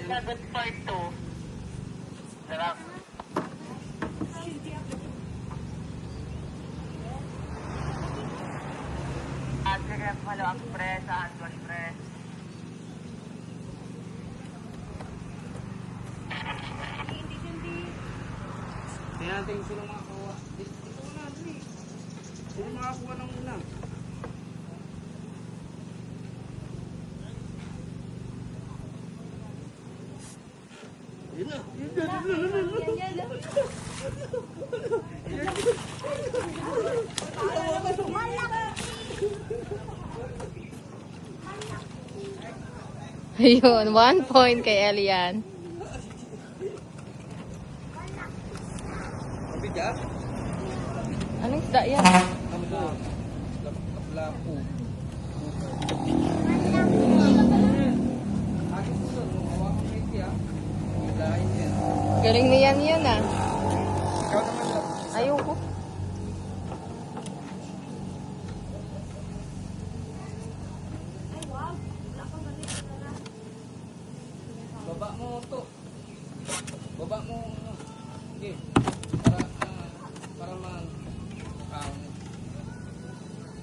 Sagot part 2. Sarap. At kaya pala ang press, handwash press. Kaya natin sino makakuha. Ito na, dali. Sino makakuha ng una? Yun na. Ayun, 1 point kay Elian. Mabigat? Anong isda yan? Kampo. Lapu. Akin po doon. Hawakan mo iti ah. Hilahin yan. Galing niyan yan ah. Ikaw naman lang. Ayoko. Baba mo to. Baba mo. Okay. Para man.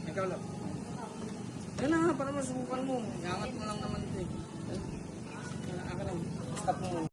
Ikaw lang. Yan na, para masubukan mo. Iangat mo lang naman ito eh. Akin lang. Stop mo.